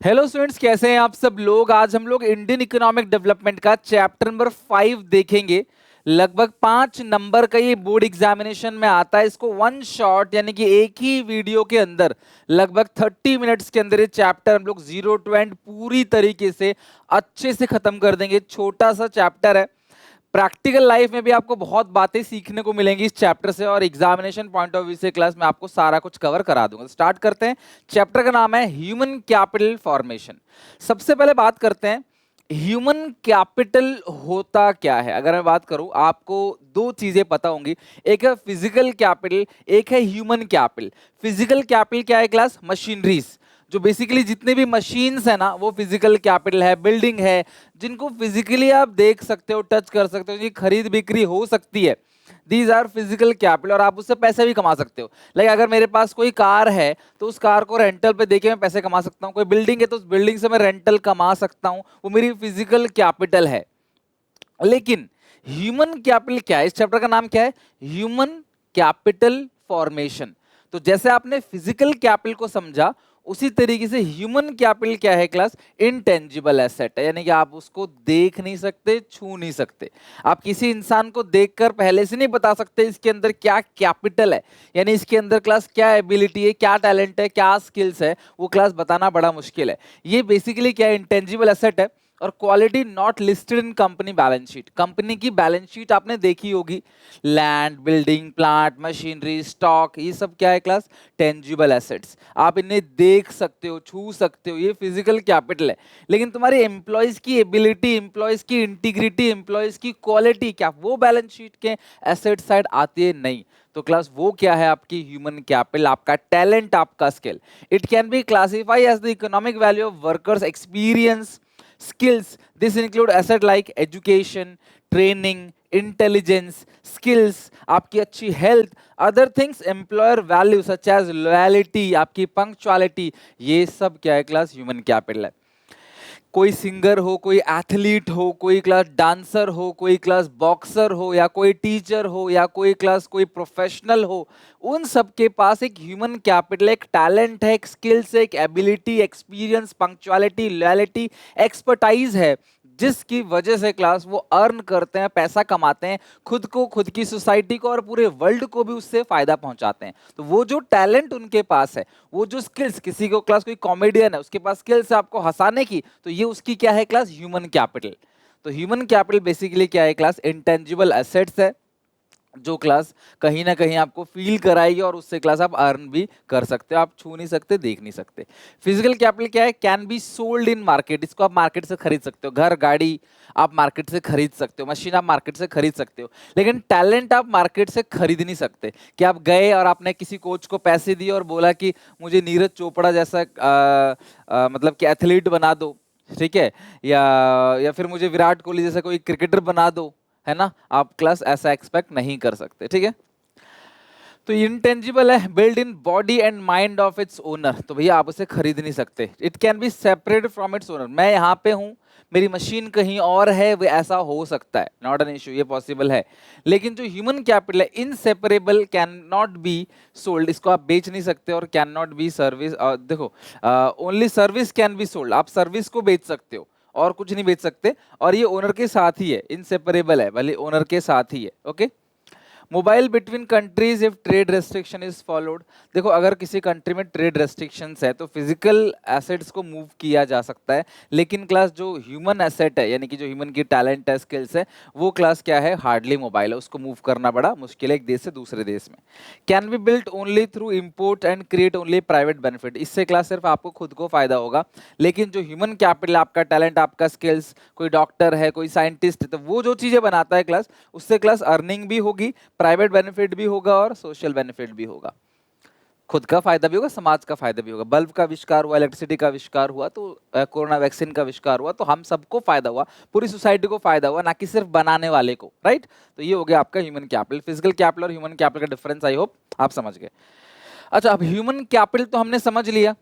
Hello students, कैसे हैं आप सब लोग। आज हम लोग इंडियन इकोनॉमिक डेवलपमेंट का चैप्टर नंबर 5 देखेंगे। लगभग 5 नंबर का ये बोर्ड एग्जामिनेशन में आता है। इसको वन शॉट यानी कि एक ही वीडियो के अंदर लगभग 30 मिनट्स के अंदर ये चैप्टर हम लोग जीरो टू एंड पूरी तरीके से अच्छे से खत्म कर देंगे। छोटा सा चैप्टर है। प्रैक्टिकल लाइफ में भी आपको बहुत बातें सीखने को मिलेंगी इस चैप्टर से, और एग्जामिनेशन पॉइंट ऑफ व्यू से क्लास में आपको सारा कुछ कवर करा दूंगा। स्टार्ट करते हैं। चैप्टर का नाम है ह्यूमन कैपिटल फॉर्मेशन। सबसे पहले बात करते हैं ह्यूमन कैपिटल होता क्या है। अगर मैं बात करूं, आपको दो चीजें पता होंगी। एक है फिजिकल कैपिटल, एक है ह्यूमन कैपिटल। फिजिकल कैपिटल क्या है क्लास? मशीनरीज। जो बेसिकली जितने भी मशीन्स है ना, वो फिजिकल कैपिटल है। बिल्डिंग है जिनको फिजिकली आप देख सकते हो, टच कर सकते हो, जिनकी खरीद बिक्री हो सकती है, दीज आर फिजिकल कैपिटल। और आप उससे पैसे भी कमा सकते हो। लाइक अगर मेरे पास कोई कार है तो उस कार को रेंटल पे देके मैं पैसे कमा सकता हूँ। कोई बिल्डिंग है तो उस बिल्डिंग से मैं रेंटल कमा सकता हूँ। वो मेरी फिजिकल कैपिटल है। लेकिन ह्यूमन कैपिटल क्या है? इस चैप्टर का नाम क्या है? Human capital formation. तो जैसे आपने फिजिकल कैपिटल को समझा, उसी तरीके से ह्यूमन कैपिटल क्या है क्लास? इनटेंजिबल एसेट है, यानी कि आप उसको देख नहीं सकते, छू नहीं सकते। आप किसी इंसान को देखकर पहले से नहीं बता सकते इसके अंदर क्या कैपिटल है, यानी इसके अंदर क्लास क्या एबिलिटी है, क्या टैलेंट है, क्या स्किल्स है, वो क्लास बताना बड़ा मुश्किल है। ये बेसिकली क्या है? इंटेंजिबल एसेट है। और quality not listed in company balance sheet. Company की बैलेंस शीट आपने देखी होगी। Land, building, plant, machinery, stock, ये सब क्या है क्लास? Tangible assets. आप इन्हें देख सकते हो, छू सकते हो, ये फिजिकल कैपिटल है। लेकिन तुम्हारे एम्प्लॉयज की एबिलिटी, एम्प्लॉयज की इंटीग्रिटी, एम्प्लॉयज की क्वालिटी, क्या वो बैलेंस शीट के एसेट साइड आती है? नहीं। तो क्लास वो क्या है? आपकी ह्यूमन कैपिटल, आपका टैलेंट, आपका skill. It can be classify as the economic value of workers experience, skills. This include asset like education, training, intelligence, skills, आपकी अच्छी health, other things employer value such as loyalty, आपकी punctuality, ये सब क्या है class? Human capital है। कोई singer हो, कोई एथलीट हो, कोई क्लास डांसर हो, कोई क्लास बॉक्सर हो, या कोई टीचर हो, या कोई क्लास कोई प्रोफेशनल हो, उन सब के पास एक ह्यूमन कैपिटल, एक टैलेंट है, एक स्किल्स है, एक ability, experience, punctuality, loyalty, expertise है, जिसकी वजह से क्लास वो अर्न करते हैं, पैसा कमाते हैं, खुद को, खुद की सोसाइटी को और पूरे वर्ल्ड को भी उससे फायदा पहुंचाते हैं। तो वो जो टैलेंट उनके पास है, वो जो स्किल्स, किसी को क्लास कोई कॉमेडियन है, उसके पास स्किल्स है आपको हंसाने की, तो ये उसकी क्या है क्लास? Human capital. तो ह्यूमन कैपिटल बेसिकली क्या है क्लास? इंटेंजिबल एसेट्स है, जो क्लास कहीं ना कहीं आपको फील कराएगी, और उससे क्लास आप अर्न भी कर सकते हो। आप छू नहीं सकते, देख नहीं सकते। फिजिकल कैपिटल क्या है? Can be sold in market. इसको आप मार्केट से खरीद सकते हो। घर, गाड़ी आप मार्केट से खरीद सकते हो, मशीन आप मार्केट से खरीद सकते हो। लेकिन टैलेंट आप मार्केट से खरीद नहीं सकते। कि आप गए और आपने किसी कोच को पैसे दिए और बोला कि मुझे नीरज चोपड़ा जैसा मतलब कि एथलीट बना दो, ठीक है, या फिर मुझे विराट कोहली जैसा कोई क्रिकेटर बना दो, है ना। आप क्लास ऐसा एक्सपेक्ट नहीं कर सकते, ठीक है। तो इंटेंजिबल है, build in body and mind of its owner. तो भैया आप उसे खरीद नहीं सकते। It can B separate from its owner. मैं यहाँ पे हूँ, मेरी मशीन कहीं और है, वो ऐसा हो सकता है, नॉट एन इश्यू, ये पॉसिबल है। लेकिन जो ह्यूमन कैपिटल है, inseparable, can not be sold. इसको आप बेच नहीं सकते। और कैन नॉट बी सर्विस, देखो, only service can be sold. आप सर्विस को बेच सकते हो और कुछ नहीं बेच सकते। और ये ओनर के साथ ही है, इनसेपरेबल है, भले ओनर के साथ ही है। Okay. Mobile between countries if trade restriction is followed. देखो, अगर किसी कंट्री में ट्रेड रेस्ट्रिक्शंस है तो फिजिकल एसेट्स को मूव किया जा सकता है। लेकिन क्लास जो ह्यूमन एसेट है, यानी कि जो ह्यूमन की टैलेंट है, स्किल्स है, वो क्लास क्या है? हार्डली मोबाइल है। उसको मूव करना बड़ा मुश्किल है एक देश से दूसरे देश में। Can be built only through import and create only private benefit. इससे क्लास सिर्फ आपको खुद को फायदा होगा। लेकिन जो ह्यूमन कैपिटल, आपका टैलेंट, आपका स्किल्स, कोई डॉक्टर है, कोई साइंटिस्ट है, तो वो जो चीजें बनाता है क्लास, उससे क्लास अर्निंग भी होगी, प्राइवेट बेनिफिट भी होगा, और सोशल बेनिफिट भी होगा। खुद का फायदा भी होगा, समाज का फायदा भी होगा। बल्ब का आविष्कार हुआ, इलेक्ट्रिसिटी का आविष्कार हुआ, तो कोरोना वैक्सीन का आविष्कार हुआ, तो हम सबको फायदा हुआ, पूरी सोसाइटी को फायदा हुआ, ना कि सिर्फ बनाने वाले को, राइट। तो ये हो गया आपका ह्यूमन कैपिटल। फिजिकल कैपिटल और ह्यूमन कैपिटल का डिफरेंस आई होप आप समझ गए। अच्छा, अब ह्यूमन कैपिटल तो हमने समझ लिया,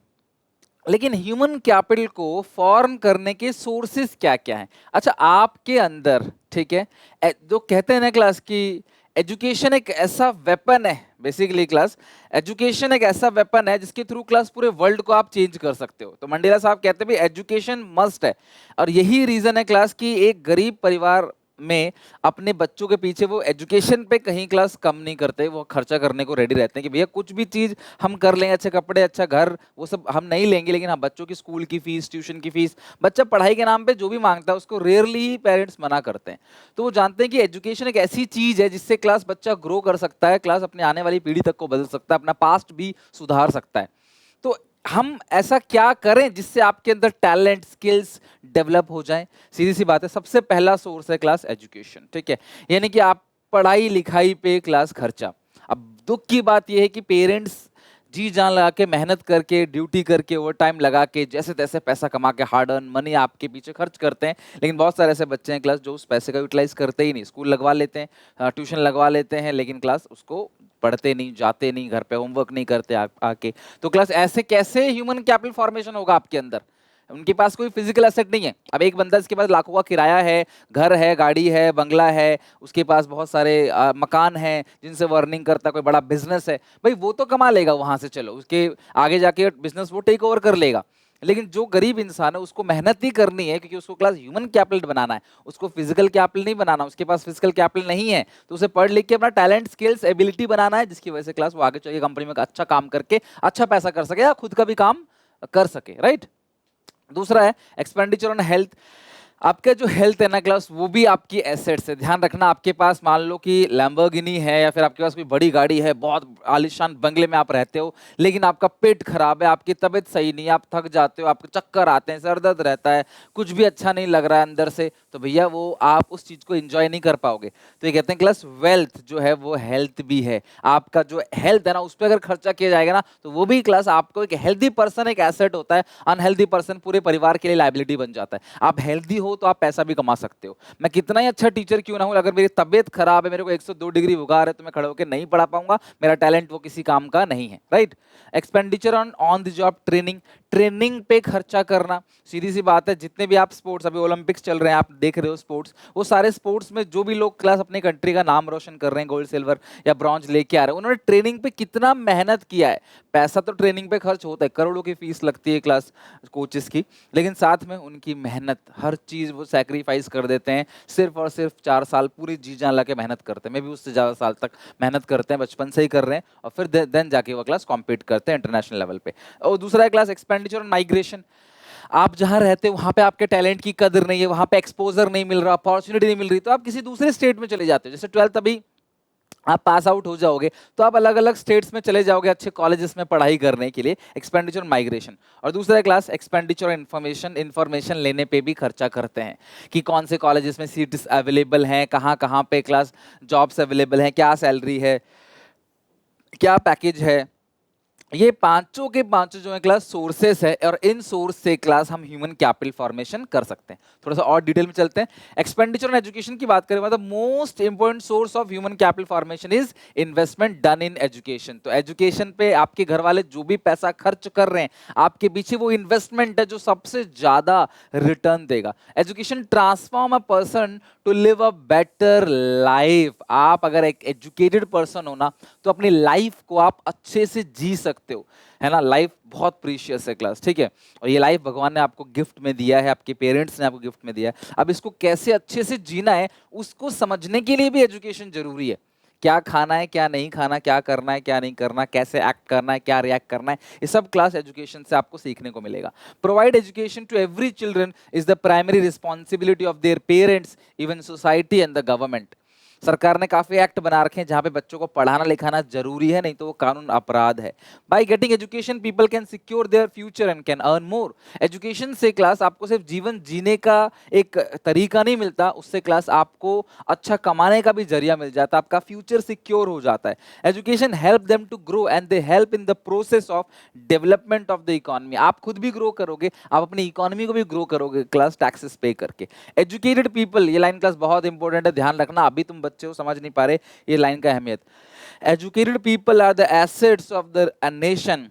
लेकिन ह्यूमन कैपिटल को फॉर्म करने के सोर्सेस क्या क्या हैं? अच्छा, आपके अंदर, ठीक है, जो कहते हैं ना क्लास की एजुकेशन एक ऐसा वेपन है, बेसिकली क्लास एजुकेशन एक ऐसा वेपन है जिसके थ्रू क्लास पूरे वर्ल्ड को आप चेंज कर सकते हो। तो मंडेला साहब कहते हैं भी एजुकेशन मस्ट है, और यही रीजन है क्लास की एक गरीब परिवार में अपने बच्चों के पीछे वो एजुकेशन पे कहीं क्लास कम नहीं करते, वो खर्चा करने को रेडी रहते हैं कि भैया कुछ भी चीज हम कर लेंगे, अच्छे कपड़े, अच्छा घर, वो सब हम नहीं लेंगे, लेकिन हाँ बच्चों की स्कूल की फीस, ट्यूशन की फीस, बच्चा पढ़ाई के नाम पे जो भी मांगता है उसको रेयरली ही पेरेंट्स मना करते हैं। तो वो जानते हैं कि एजुकेशन एक ऐसी चीज है जिससे क्लास बच्चा ग्रो कर सकता है, क्लास अपने आने वाली पीढ़ी तक को बदल सकता है, अपना पास्ट भी सुधार सकता है। तो हम ऐसा क्या करें जिससे आपके अंदर टैलेंट, स्किल्स डेवलप हो जाएं? सीधी सी बात है, सबसे पहला सोर्स है क्लास एजुकेशन, ठीक है, यानी कि आप पढ़ाई लिखाई पे क्लास खर्चा। अब दुख की बात यह है कि पेरेंट्स जी जान लगा के, मेहनत करके, ड्यूटी करके, ओवर टाइम लगा के, जैसे तैसे पैसा कमा के, हार्ड अर्न मनी आपके पीछे खर्च करते हैं, लेकिन बहुत सारे ऐसे बच्चे हैं क्लास जो उस पैसे का यूटिलाइज करते ही नहीं। स्कूल लगवा लेते हैं, ट्यूशन लगवा लेते हैं, लेकिन क्लास उसको पढ़ते नहीं, जाते नहीं, घर पे होमवर्क नहीं करते आके। तो क्लास ऐसे कैसे ह्यूमन कैपिटल फॉर्मेशन होगा आपके अंदर? उनके पास कोई फिजिकल एसेट नहीं है। अब एक बंदा जिसके पास लाखों का किराया है, घर है, गाड़ी है, बंगला है, उसके पास बहुत सारे मकान हैं जिनसे वो अर्निंग करता है, कोई बड़ा बिजनेस है, भाई वो तो कमा लेगा वहां से, चलो उसके आगे जाके बिजनेस वो टेक ओवर कर लेगा। लेकिन जो गरीब इंसान है उसको मेहनत ही करनी है, क्योंकि उसको क्लास ह्यूमन कैपिटल बनाना है, उसको फिजिकल कैपिटल नहीं बनाना, उसके पास फिजिकल कैपिटल नहीं है, तो उसे पढ़ लिख के अपना टैलेंट, स्किल्स, एबिलिटी बनाना है, जिसकी वजह से क्लास वो आगे चल के कंपनी में अच्छा काम करके अच्छा पैसा कर सके या खुद का भी काम कर सके, राइट। दूसरा है एक्सपेंडिचर ऑन हेल्थ। आपका जो हेल्थ है ना क्लास, वो भी आपकी एसेट्स है। ध्यान रखना, आपके पास मान लो कि लैम्बोर्गिनी है या फिर आपके पास कोई बड़ी गाड़ी है, बहुत आलीशान बंगले में आप रहते हो, लेकिन आपका पेट खराब है, आपकी तबीयत सही नहीं है, आप थक जाते हो, आपको चक्कर आते हैं, सर दर्द रहता है, कुछ भी अच्छा नहीं लग रहा है अंदर से, तो भैया वो आप उस चीज को एंजॉय नहीं कर पाओगे। तो ये कहते हैं क्लास वेल्थ जो है वो हेल्थ भी है। आपका जो हेल्थ है ना, उस पर अगर खर्चा किया जाएगा ना, तो वो भी क्लास आपको, एक हेल्दी पर्सन एक एसेट होता है, अनहेल्दी पर्सन पूरे परिवार के लिए लायबिलिटी बन जाता है। आप हेल्दी हो तो आप पैसा भी कमा सकते हो। मैं कितना ही अच्छा टीचर क्यों ना हूं, अगर मेरी तबीयत खराब है, मेरे को 102 डिग्री बुखार है, तो मैं खड़े होकर नहीं पढ़ा पाऊंगा, मेरा टैलेंट वो किसी काम का नहीं है, right. Expenditure on on the job training, training पे खर्चा करना। सीधी सी बात है, जितने भी आप स्पोर्ट्स, अभी ओलंपिक्स चल रहे हैं, आप देख रहे हो स्पोर्ट्स, वो सारे स्पोर्ट्स में जो भी लोग क्लास अपनी कंट्री का नाम रोशन कर रहे हैं, गोल्ड, सिल्वर या ब्रॉन्ज लेके आ रहे हैं, उन्होंने ट्रेनिंग पे कितना मेहनत किया है। पैसा तो ट्रेनिंग पे खर्च होता है, करोड़ों की फीस लगती है क्लास कोचेस की, लेकिन साथ में उनकी मेहनत, हर चीज वो सैक्रिफाइस कर देते हैं, सिर्फ और सिर्फ 4 साल पूरी जी जान लगा के मेहनत करते हैं। मैं भी उससे ज्यादा साल तक मेहनत करते हैं, बचपन से ही कर रहे हैं, और फिर देन जाके वो क्लास कॉम्पीट करते हैं इंटरनेशनल लेवल पे। और दूसरा है क्लास एक्सपेंडिचर ऑन माइग्रेशन। आप जहां रहते हो वहां पे आपके टैलेंट की कदर नहीं है, वहां पे एक्सपोजर नहीं मिल रहा, अपॉर्चुनिटी नहीं मिल रही, तो आप किसी दूसरे स्टेट में चले जाते हो। जैसे 12th अभी आप पास आउट हो जाओगे तो आप अलग अलग स्टेट्स में चले जाओगे अच्छे कॉलेजेस में पढ़ाई करने के लिए, एक्सपेंडिचर माइग्रेशन। और दूसरा क्लास एक्सपेंडिचर इन्फॉर्मेशन, इन्फॉर्मेशन लेने पे भी खर्चा करते हैं कि कौन से कॉलेजेस में सीट्स अवेलेबल हैं, कहाँ कहाँ पे क्लास जॉब्स अवेलेबल हैं, क्या सैलरी है, क्या पैकेज है। ये पांचों के पांचों जो है क्लास सोर्सेस है, और इन सोर्स से क्लास हम ह्यूमन कैपिटल फॉर्मेशन कर सकते हैं। थोड़ा सा और डिटेल में चलते हैं। एक्सपेंडिचर ऑन एजुकेशन की बात करें, मतलब most important source of human capital formation is investment done in education. तो एजुकेशन पे आपके घर वाले जो भी पैसा खर्च कर रहे हैं आपके पीछे, वो इन्वेस्टमेंट है जो सबसे ज्यादा रिटर्न देगा। Education transform a person to live a better life. आप अगर एक एजुकेटेड पर्सन हो ना, तो अपनी लाइफ को आप अच्छे से जी सकते हो, है ना। लाइफ बहुत प्रीशियस है क्लास, ठीक है, और ये लाइफ भगवान ने आपको गिफ्ट में दिया है, आपके पेरेंट्स ने आपको गिफ्ट में दिया है। अब इसको कैसे अच्छे से जीना है, उसको समझने के लिए भी एजुकेशन जरूरी है। क्या खाना है, क्या नहीं खाना, क्या करना है, क्या नहीं करना, कैसे एक्ट करना है, क्या रिएक्ट करना है, ये सब क्लास एजुकेशन से आपको सीखने को मिलेगा। Provide education to every children is the primary responsibility of their parents, even society and the government. सरकार ने काफी एक्ट बना रखे हैं जहां पे बच्चों को पढ़ाना लिखाना जरूरी है, नहीं तो वो कानून अपराध है। By getting education people can secure their future and can earn more. Education से क्लास आपको सिर्फ जीवन जीने का एक तरीका नहीं मिलता, उससे क्लास आपको अच्छा कमाने का भी जरिया मिल जाता है, आपका फ्यूचर सिक्योर हो जाता है। Education help them to grow and they help in the process of development of the economy. आप खुद भी ग्रो करोगे, आप अपनी इकोनॉमी को भी ग्रो करोगे क्लास टैक्सेस पे करके। एजुकेटेड पीपल, ये लाइन क्लास बहुत इंपॉर्टेंट है, ध्यान रखना, अभी तुम बच्चे हो समझ नहीं पा रहे ये लाइन का अहमियत। Educated people are the assets of the nation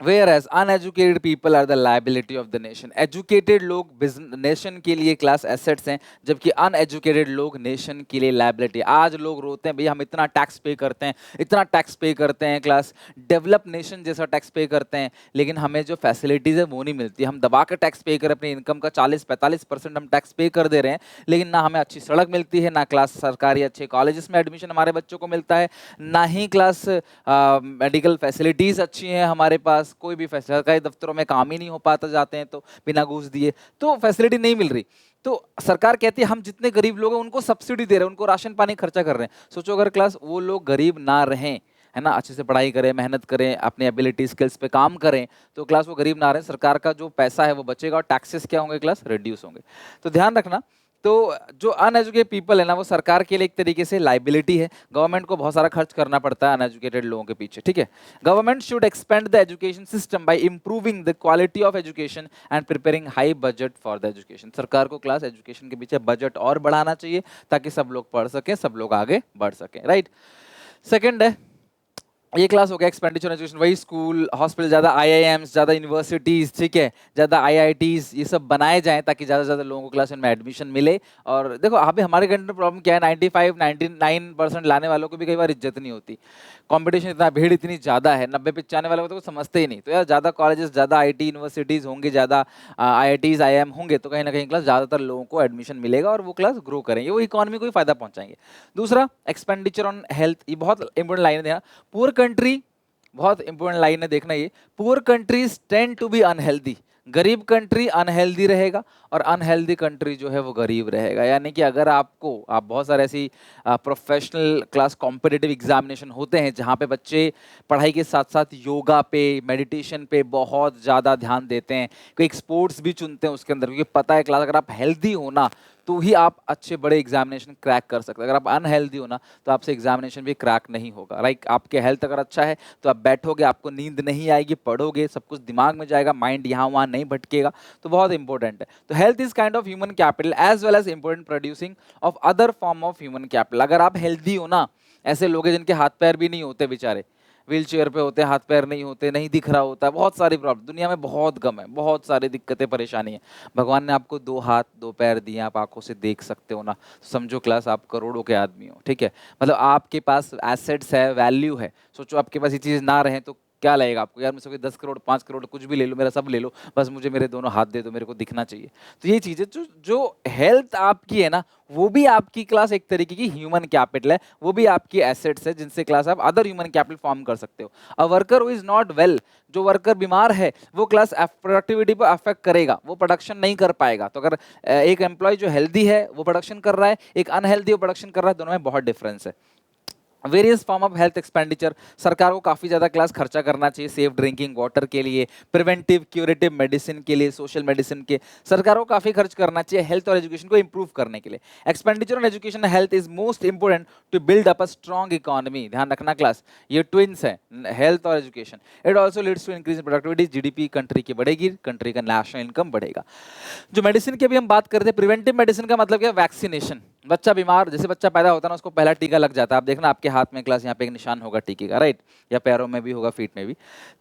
Whereas uneducated people are the liability of the nation. Educated लोग नेशन के लिए क्लास एसेट्स हैं, जबकि अनएजुकेटेड लोग नेशन के लिए लाइबिलिटी। आज लोग रोते हैं, भैया हम इतना टैक्स पे करते हैं, इतना टैक्स पे करते हैं, क्लास डेवलप नेशन जैसा टैक्स पे करते हैं, लेकिन हमें जो फैसिलिटीज है वो नहीं मिलती। हम दबा कर टैक्स पे कर अपनी इनकम का 40-45% हम टैक्स पे कर दे रहे हैं, लेकिन ना हमें अच्छी सड़क मिलती है, ना क्लास सरकारी अच्छे कॉलेजेस में एडमिशन हमारे बच्चों को मिलता है, ना ही क्लास मेडिकल फैसिलिटीज अच्छी हैं हमारे पास। कोई भी सरकारी दफ्तरों में काम ही नहीं हो पाता, जाते हैं तो बिना घूस दिए, तो फैसिलिटी नहीं मिल रही। तो सरकार कहती है हम जितने गरीब लोग हैं उनको सब्सिडी दे रहे हैं, उनको राशन पानी खर्चा कर रहे हैं। सोचो अगर क्लास वो लोग गरीब ना रहें, है ना, अच्छे से पढ़ाई करें, मेहनत करें, अपनी एबिलिटी स्किल्स पे काम करें, तो क्लास वो गरीब ना रहे, सरकार का जो पैसा है वो बचेगा और टैक्सेस क्या होंगे क्लास, रिड्यूस होंगे। तो ध्यान रखना। तो जो अनएजुकेटेड पीपल है ना, वो सरकार के लिए एक तरीके से लाइबिलिटी है। गवर्नमेंट को बहुत सारा खर्च करना पड़ता है अनएजुकेटेड लोगों के पीछे, ठीक है। Government should expand the education system by improving the quality of education and preparing high budget for the education. सरकार को क्लास एजुकेशन के पीछे बजट और बढ़ाना चाहिए ताकि सब लोग पढ़ सकें, सब लोग आगे बढ़ सकें, राइट। सेकेंड है, ये क्लास हो गया एक्सपेंडिचर एजुकेशन, वही स्कूल हॉस्पिटल, ज़्यादा आईआईएम्स, ज़्यादा यूनिवर्सिटीज़, ठीक है, ज़्यादा आईआईटीज़, ये सब बनाए जाएं ताकि ज़्यादा से ज़्यादा लोगों को क्लास में एडमिशन मिले। और देखो अभी हमारे कंट्री में प्रॉब्लम क्या है, 95-99% लाने वालों को भी कई बार इज्जत नहीं होती। कंपटीशन इतना, भीड़ इतनी ज़्यादा है, 90-95 वालों को तो समझते ही नहीं। तो यार ज़्यादा कॉलेजेस, ज़्यादा आईटी यूनिवर्सिटीज़ होंगे, ज़्यादा आईआईटीज़ आईआईएम होंगे, तो कहीं ना कहीं क्लास ज़्यादातर लोगों को एडमिशन मिलेगा और वो क्लास ग्रो करेंगे, वो इकोनॉमी को भी फायदा पहुँचाएंगे। दूसरा, एक्सपेंडिचर ऑन हेल्थ, ये बहुत इंपॉर्टेंट लाइन है। पुअर कंट्री, बहुत इंपॉर्टेंट लाइन है, देखना ये, poor countries tend to be unhealthy. गरीब कंट्री अनहेल्दी रहेगा और अनहेल्दी कंट्री जो है वो गरीब रहेगा। यानी कि अगर आप बहुत सारे ऐसी प्रोफेशनल क्लास कॉम्पिटिटिव एग्जामिनेशन होते हैं जहाँ पे बच्चे पढ़ाई के साथ साथ योगा पे, मेडिटेशन पे बहुत ज़्यादा ध्यान देते हैं, कोई स्पोर्ट्स भी चुनते हैं उसके अंदर, क्योंकि पता है क्लास अगर आप हेल्दी हो ना तो ही आप अच्छे बड़े एग्जामिनेशन क्रैक कर सकते हैं। अगर आप अनहेल्दी हो ना तो आपसे एग्जामिनेशन भी क्रैक नहीं होगा, राइट। आपके हेल्थ अगर अच्छा है तो आप बैठोगे, आपको नींद नहीं आएगी, पढ़ोगे, सब कुछ दिमाग में जाएगा, माइंड यहाँ वहाँ नहीं भटकेगा, तो बहुत इंपॉर्टेंट है। तो health is kind of human capital as well as important producing of other form of human capital. अगर आप हेल्दी हो ना, ऐसे लोग हैं जिनके हाथ पैर भी नहीं होते बेचारे, व्हील चेयर पे होते हैं, हाथ पैर नहीं होते, नहीं दिख रहा होता है, बहुत सारी प्रॉब्लम दुनिया में, बहुत गम है, बहुत सारी दिक्कतें परेशानी है। भगवान ने आपको 2 हाथ 2 पैर दिए, आप आंखों से देख सकते हो ना, समझो क्लास आप करोड़ों के आदमी हो, ठीक है। मतलब आपके पास एसेट्स है, वैल्यू है। सोचो आपके पास ये चीज़ ना रहे तो क्या लगेगा आपको, यार मुझसे 10 करोड़ 5 करोड़ कुछ भी ले लो, मेरा सब ले लो, बस मुझे मेरे दोनों हाथ दे दो, मेरे को दिखना चाहिए। तो ये चीज़ें जो हेल्थ आपकी है ना, वो भी आपकी क्लास एक तरीके की ह्यूमन कैपिटल है, वो भी आपकी एसेट्स है जिनसे क्लास आप अदर ह्यूमन कैपिटल फॉर्म कर सकते हो। A worker who is not well, जो वर्कर बीमार है वो क्लास प्रोडक्टिविटी पर अफेक्ट करेगा, वो प्रोडक्शन नहीं कर पाएगा। तो अगर एक एम्प्लॉय जो हेल्दी है वो प्रोडक्शन कर रहा है, एक अनहेल्दी वो प्रोडक्शन कर रहा है, दोनों में बहुत डिफरेंस है। Various form of health expenditure, सरकार को काफ़ी ज़्यादा क्लास खर्चा करना चाहिए सेफ ड्रिंकिंग वाटर के लिए, प्रिवेंटिव क्यूरेटिव मेडिसिन के लिए, सोशल मेडिसिन के, सरकार को काफ़ी खर्च करना चाहिए हेल्थ और एजुकेशन को इंप्रूव करने के लिए। Expenditure on education health is most important to build up a strong economy. ध्यान रखना क्लास, ये ट्विंस है, हेल्थ और education. It also leads to increase in productivity, GDP country की बढ़ेगी, कंट्री का नेशनल इनकम बढ़ेगा। जो मेडिसिन की अभी हम बात करते हैं, प्रिवेंटिव मेडिसिन का मतलब क्या, वैक्सीनेशन। बच्चा बीमार, जैसे बच्चा पैदा होता है ना, उसको पहला टीका लग जाता है, आप देखना आपके हाथ में क्लास यहाँ पे एक निशान होगा टीके का, राइट, या पैरों में भी होगा, फीट में भी।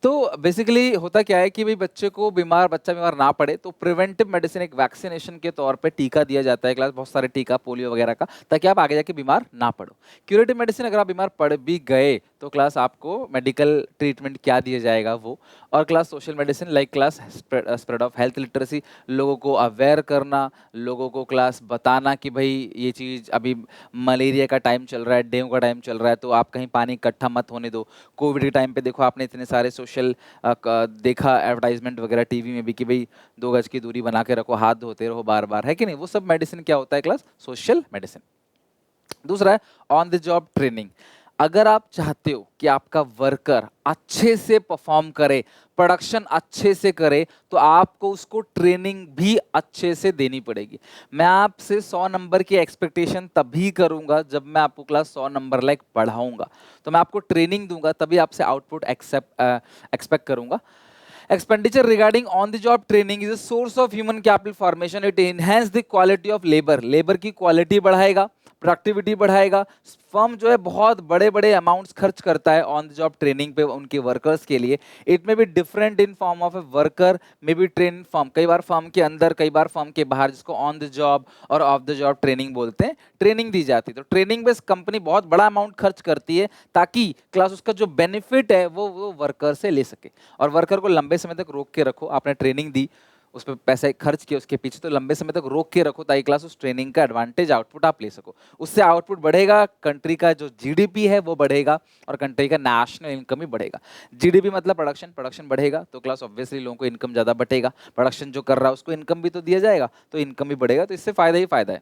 तो बेसिकली होता क्या है कि भाई बच्चे को बच्चा बीमार ना पड़े, तो प्रिवेंटिव मेडिसिन एक वैक्सीनेशन के तौर पे टीका दिया जाता है क्लास, बहुत सारे टीका, पोलियो वगैरह का, ताकि आप आगे जाके बीमार ना पड़ो। क्यूरेटिव मेडिसिन, अगर आप बीमार पड़ भी गए तो क्लास आपको मेडिकल ट्रीटमेंट क्या दिया जाएगा वो। और class social medicine like class spread of health literacy, लोगों को अवेयर करना, लोगों को क्लास बताना कि भाई ये चीज़, अभी मलेरिया का टाइम चल रहा है, डेंगू का टाइम चल रहा है, तो आप कहीं पानी इकट्ठा मत होने दो। कोविड के टाइम पे देखो आपने इतने सारे सोशल देखा एडवर्टाइजमेंट वगैरह टीवी में भी कि भाई 2 गज की दूरी बना के रखो, हाथ धोते रहो बार बार, है कि नहीं। वो सब मेडिसिन क्या होता है क्लास, सोशल मेडिसिन। दूसरा है ऑन द जॉब ट्रेनिंग। अगर आप चाहते हो कि आपका वर्कर अच्छे से परफॉर्म करे, प्रोडक्शन अच्छे से करे, तो आपको उसको ट्रेनिंग भी अच्छे से देनी पड़ेगी। मैं आपसे 100 नंबर की एक्सपेक्टेशन तभी करूंगा जब मैं आपको क्लास 100 नंबर लाइक पढ़ाऊंगा, तो मैं आपको ट्रेनिंग दूंगा, तभी आपसे आउटपुट एक्सपेक्ट करूंगा। Expenditure regarding on the job training is a source of human capital formation. It enhance the quality of labor. Labor की quality बढ़ाएगा, प्रोडक्टिविटी बढ़ाएगा। फर्म जो है बहुत बड़े बड़े अमाउंट्स खर्च करता है ऑन द जॉब ट्रेनिंग पे उनके वर्कर्स के लिए। It may be different in form of a worker, may be train firm, कई बार फर्म के अंदर, कई बार फर्म के बाहर, जिसको ऑन द जॉब और ऑफ द जॉब ट्रेनिंग बोलते हैं, ट्रेनिंग दी जाती है। तो ट्रेनिंग बेस्ड कंपनी बहुत बड़ा अमाउंट खर्च करती है ताकि क्लास उसका जो बेनिफिट है वो वर्कर से ले सके। और वर्कर को लंबे समय तक रोक के रखो, आपने ट्रेनिंग दी, उस पर पैसे खर्च किए उसके पीछे, तो लंबे समय तक रोक के रखो ताकि क्लास उस ट्रेनिंग का एडवांटेज आउटपुट आप ले सको। उससे आउटपुट बढ़ेगा, कंट्री का जो जीडीपी है वो बढ़ेगा और कंट्री का नेशनल इनकम भी बढ़ेगा। जीडीपी मतलब प्रोडक्शन, प्रोडक्शन बढ़ेगा तो क्लास ऑब्वियसली लोगों को इनकम ज्यादा बटेगा, प्रोडक्शन जो कर रहा है उसको इनकम भी तो दिया जाएगा, तो इनकम भी बढ़ेगा, तो इससे फायदा ही फायदा है।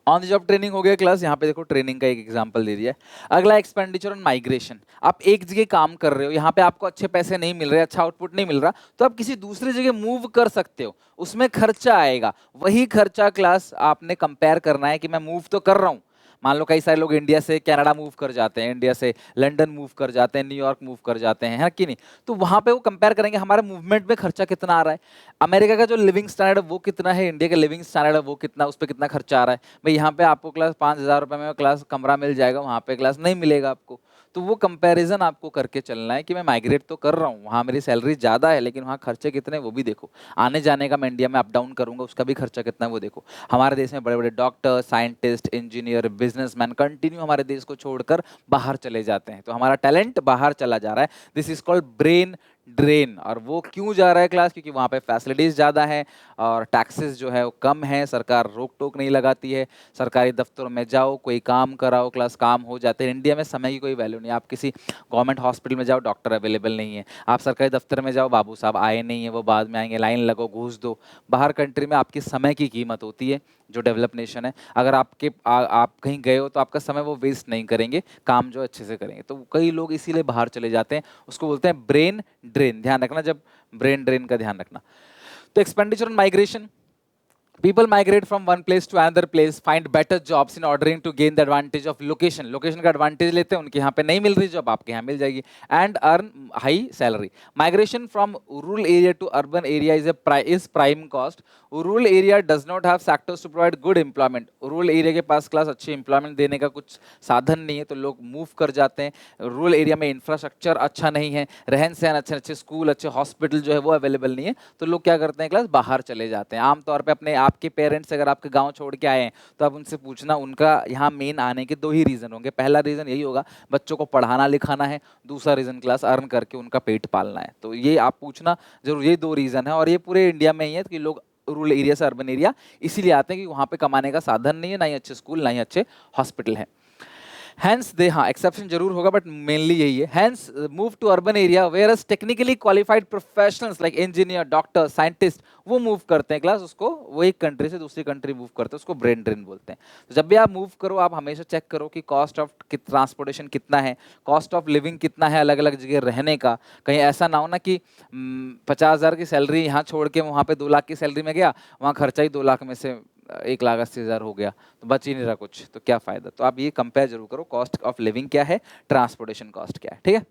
ऑन द जॉब ट्रेनिंग हो गया क्लास, यहाँ पे देखो ट्रेनिंग का एक एग्जांपल दे दिया है। अगला एक्सपेंडिचर ऑन माइग्रेशन। आप एक जगह काम कर रहे हो, यहाँ पे आपको अच्छे पैसे नहीं मिल रहे, अच्छा आउटपुट नहीं मिल रहा, तो आप किसी दूसरी जगह मूव कर सकते हो, उसमें खर्चा आएगा। वही खर्चा क्लास आपने कंपेयर करना है कि मैं मूव तो कर रहा हूँ, मान लो कई सारे लोग इंडिया से कनाडा मूव कर जाते हैं, इंडिया से लंदन मूव कर जाते हैं, न्यूयॉर्क मूव कर जाते हैं, है कि नहीं? तो वहां पे वो कंपेयर करेंगे हमारे मूवमेंट में खर्चा कितना आ रहा है, अमेरिका का जो लिविंग स्टैंडर्ड है वो कितना है, इंडिया का लिविंग स्टैंडर्ड है वो कितना, उस पर कितना खर्चा आ रहा है। भाई यहाँ पे आपको क्लास 5,000 रुपए में क्लास कमरा मिल जाएगा, वहाँ पे क्लास नहीं मिलेगा आपको। तो वो कंपैरिजन आपको करके चलना है कि मैं माइग्रेट तो कर रहा हूँ, वहाँ मेरी सैलरी ज़्यादा है लेकिन वहाँ खर्चे कितने वो भी देखो, आने जाने का मैं इंडिया में अप डाउन करूँगा उसका भी खर्चा कितना है वो देखो। हमारे देश में बड़े बड़े doctor, scientist, engineer, businessman continue हमारे देश को छोड़कर बाहर चले जाते हैं, तो हमारा टैलेंट बाहर चला जा रहा है। This is called brain drain. और वो क्यों जा रहा है क्लास? क्योंकि वहाँ पे फैसिलिटीज़ ज़्यादा है और टैक्सेस जो है वो कम है, सरकार रोक टोक नहीं लगाती है, सरकारी दफ्तरों में जाओ कोई काम कराओ क्लास काम हो जाते हैं। इंडिया में समय की कोई वैल्यू नहीं, आप किसी गवर्नमेंट हॉस्पिटल में जाओ डॉक्टर अवेलेबल नहीं है, आप सरकारी दफ्तर में जाओ बाबू साहब आए नहीं है वो बाद में आएंगे, लाइन लगो घूस दो। बाहर कंट्री में आपकी समय की कीमत होती है, जो डेवलप नेशन है, अगर आप कहीं गए हो तो आपका समय वो वेस्ट नहीं करेंगे, काम जो अच्छे से करेंगे। तो कई लोग इसीलिए बाहर चले जाते हैं, उसको बोलते हैं ब्रेन ड्रेन। ध्यान रखना, जब ब्रेन ड्रेन का ध्यान रखना। तो expenditure on migration, people migrate from one place to another place, find better jobs in ordering to gain the advantage of location, location का advantage लेते हैं, उनके यहाँ पे नहीं मिल रही जॉब आपके यहाँ मिल जाएगी, and earn high salary. Migration from rural area to urban area is prime cost. Rural area does not have sectors to provide good employment. Rural area के पास क्लास अच्छी employment देने का कुछ साधन नहीं है, तो लोग मूव कर जाते हैं। रूरल एरिया में इंफ्रास्ट्रक्चर अच्छा नहीं है, रहन सहन अच्छे अच्छे स्कूल, अच्छे हॉस्पिटल जो है वो अवेलेबल नहीं है, तो लोग क्या करते हैं क्लास बाहर चले जाते हैं। आमतौर पे अपने आपके पेरेंट्स अगर आपके गांव छोड़ के आए हैं तो आप उनसे पूछना, उनका यहाँ मेन आने के दो ही रीजन होंगे। पहला रीजन यही होगा बच्चों को पढ़ाना लिखाना है, दूसरा रीजन क्लास अर्न करके उनका पेट पालना है। तो ये आप पूछना जरूर, ये दो रीजन है और ये पूरे इंडिया में ही है कि लोग रूरल एरिया से अर्बन एरिया इसीलिए आते हैं कि वहाँ पे कमाने का साधन नहीं है, ना ही अच्छे स्कूल ना ही अच्छे हॉस्पिटल हैं। हैंस दे, हाँ एक्सेप्शन जरूर होगा बट मेनली यही है। Hence move to urban area where as technically qualified professionals like engineer, doctor, scientist वो मूव करते हैं क्लास, उसको वो एक कंट्री से दूसरी कंट्री मूव करते हैं, उसको ब्रेन ड्रेन बोलते हैं। तो जब भी आप मूव करो आप हमेशा चेक करो कि कॉस्ट ऑफ ट्रांसपोर्टेशन कितना है, कॉस्ट ऑफ लिविंग कितना है अलग अलग जगह रहने का। कहीं ऐसा ना हो ना कि 50,000 की सैलरी यहाँ छोड़ के वहाँ पे 2 लाख की सैलरी में गया, वहाँ खर्चा ही 2 लाख में से 1,80,000 हो गया, तो बच ही नहीं रहा कुछ, तो क्या फायदा। तो आप ये कंपेयर जरूर करो, कॉस्ट ऑफ लिविंग क्या है, ट्रांसपोर्टेशन कॉस्ट क्या है, ठीक है।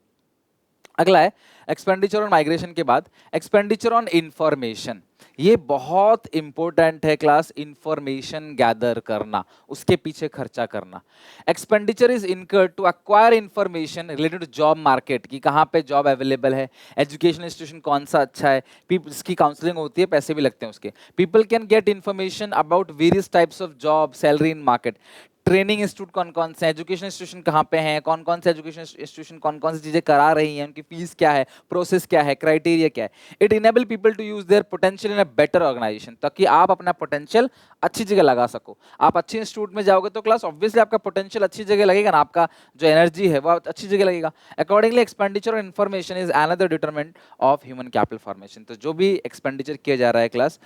अगला है एक्सपेंडिचर ऑन माइग्रेशन के बाद एक्सपेंडिचर ऑन इंफॉर्मेशन। ये बहुत इंपॉर्टेंट है क्लास, इंफॉर्मेशन गैदर करना, उसके पीछे खर्चा करना। Expenditure is incurred to acquire information related to job market, की कहाँ पे जॉब अवेलेबल है, एजुकेशन इंस्टीट्यूशन कौन सा अच्छा है, इसकी काउंसलिंग होती है, पैसे भी लगते हैं उसके। People can get information about various types of job, salary in market. Training institute कौन कौन से, एजुकेशन इंस्टीट्यूशन कहाँ पे हैं, कौन कौन से एजुकेशन इंस्टीट्यूशन कौन कौन सी चीजें करा रही हैं, उनकी फीस क्या है, प्रोसेस क्या है, क्राइटेरिया क्या है। It enable people to use their potential in a better organisation, ताकि आप अपना पोटेंशियल अच्छी जगह लगा सको। आप अच्छे इंस्टीट्यूट में जाओगे तो क्लास ऑब्वियसली आपका पोटेंशियल अच्छी जगह लगेगा ना, आपका जो एनर्जी है वो अच्छी जगह लगेगा। Accordingly expenditure on information is another determinant of human capital formation. तो जो भी एक्सपेंडिचर किया जा रहा है क्लास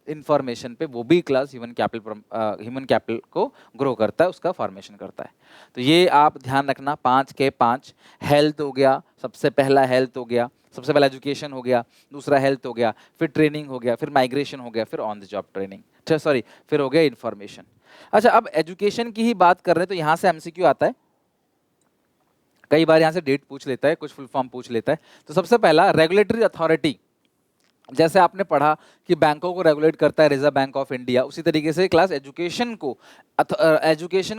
इंफॉर्मेशन पे, वो भी क्लास ह्यूमन कैपिटल को ग्रो करता है, उसका फॉर्मेशन करता है। तो ये आप ध्यान रखना, 5 के 5। हेल्थ हो गया, सबसे पहला हेल्थ हो गया, सबसे पहला एजुकेशन हो गया, दूसरा हेल्थ हो गया, फिर ट्रेनिंग हो गया, फिर माइग्रेशन हो गया, फिर on the job training, sorry फिर हो गया इन्फॉर्मेशन। अच्छा, अब एजुकेशन की ही बात कर रहे हैं तो यहाँ से एमसीक्यू आता है, कई बार यहाँ से डेट पूछ लेता है, कुछ फुल फॉर्म पूछ लेता है। तो सबसे पहला रेगुलेटरी अथॉरिटी जैसे आपने पढ़ा कि बैंकों को रेगुलेट करता है रिजर्व बैंक ऑफ इंडिया, उसी तरीके से क्लास एजुकेशन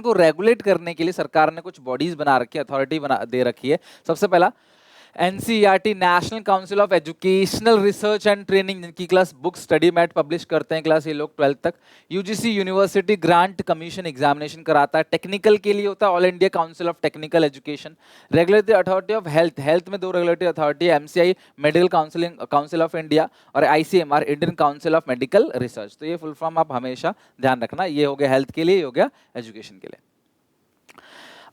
को रेगुलेट करने के लिए सरकार ने कुछ बॉडीज बना रखी है, अथॉरिटी बना दे रखी है। सबसे पहला NCERT, national council of educational research and training, जिनकी class book study mat publish करते हैं क्लास ये लोग 12th तक। UGC university grant commission examination कराता है, टेक्निकल के लिए होता है all India council of technical education. Regulatory authority of health, health में 2 रेगुलेटरी अथॉरिटी है, MCI medical council of India और ICMR Indian council of medical research. तो ये फुल फॉर्म आप हमेशा ध्यान रखना, ये हो गया हेल्थ के लिए, ये हो गया एजुकेशन के लिए।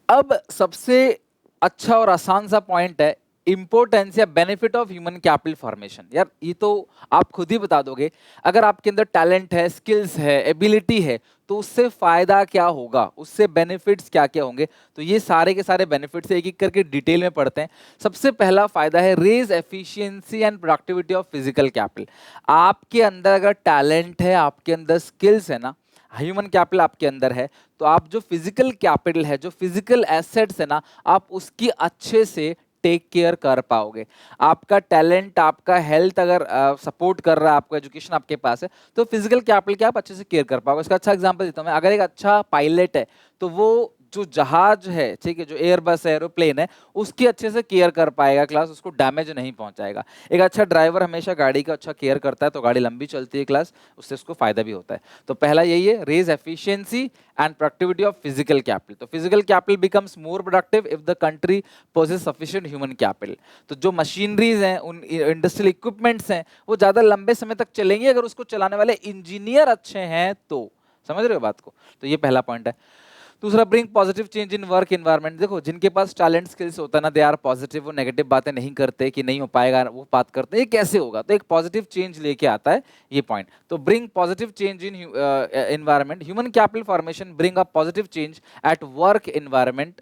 अब सबसे अच्छा और आसान सा पॉइंट है इंपोर्टेंस या benefit of human capital formation. यार ये तो आप खुद ही बता दोगे, अगर आपके अंदर टैलेंट है, स्किल्स है, एबिलिटी है, तो उससे फायदा क्या होगा, उससे बेनिफिट्स क्या क्या होंगे। तो ये सारे के सारे बेनिफिट्स एक एक करके डिटेल में पढ़ते हैं। सबसे पहला फायदा है raise efficiency and productivity of physical capital. आपके अंदर अगर टैलेंट है, आपके अंदर स्किल्स है ना, ह्यूमन कैपिटल आपके अंदर है, तो आप जो फिजिकल कैपिटल है, जो फिजिकल एसेट्स है ना, आप उसकी अच्छे से टेक केयर कर पाओगे। आपका टैलेंट, आपका हेल्थ अगर सपोर्ट कर रहा है, आपको एजुकेशन आपके पास है, तो फिजिकल कैपिटल के आप अच्छे से केयर कर पाओगे। इसका अच्छा एग्जांपल देता हूं मैं, अगर एक अच्छा पायलट है तो वो जो जहाज है, ठीक है, जो एयरबस है, एरोप्लेन है, उसकी अच्छे से केयर कर पाएगा क्लास, उसको डैमेज नहीं पहुंचाएगा। एक अच्छा ड्राइवर हमेशा गाड़ी का अच्छा केयर करता है तो गाड़ी लंबी चलती है क्लास, उससे उसको फायदा भी होता है। तो पहला यही है, raise efficiency and productivity of physical capital. तो physical capital becomes more productive if the country possesses sufficient human capital. तो जो मशीनरीज हैं, उन इंडस्ट्रियल इक्विपमेंट्स हैं, वो ज्यादा लंबे समय तक चलेंगे अगर उसको चलाने वाले इंजीनियर अच्छे हैं तो। समझ रहे हो बात को? तो ये पहला पॉइंट है। दूसरा, bring positive change in work environment. देखो जिनके पास टैलेंट स्किल्स होता है ना, दे आर पॉजिटिव, वो नेगेटिव बातें नहीं करते कि नहीं हो पाएगा, वो बात करते हैं ये कैसे होगा, तो एक पॉजिटिव चेंज लेके आता है ये पॉइंट। तो bring positive change in environment, human capital formation bring a positive change at work environment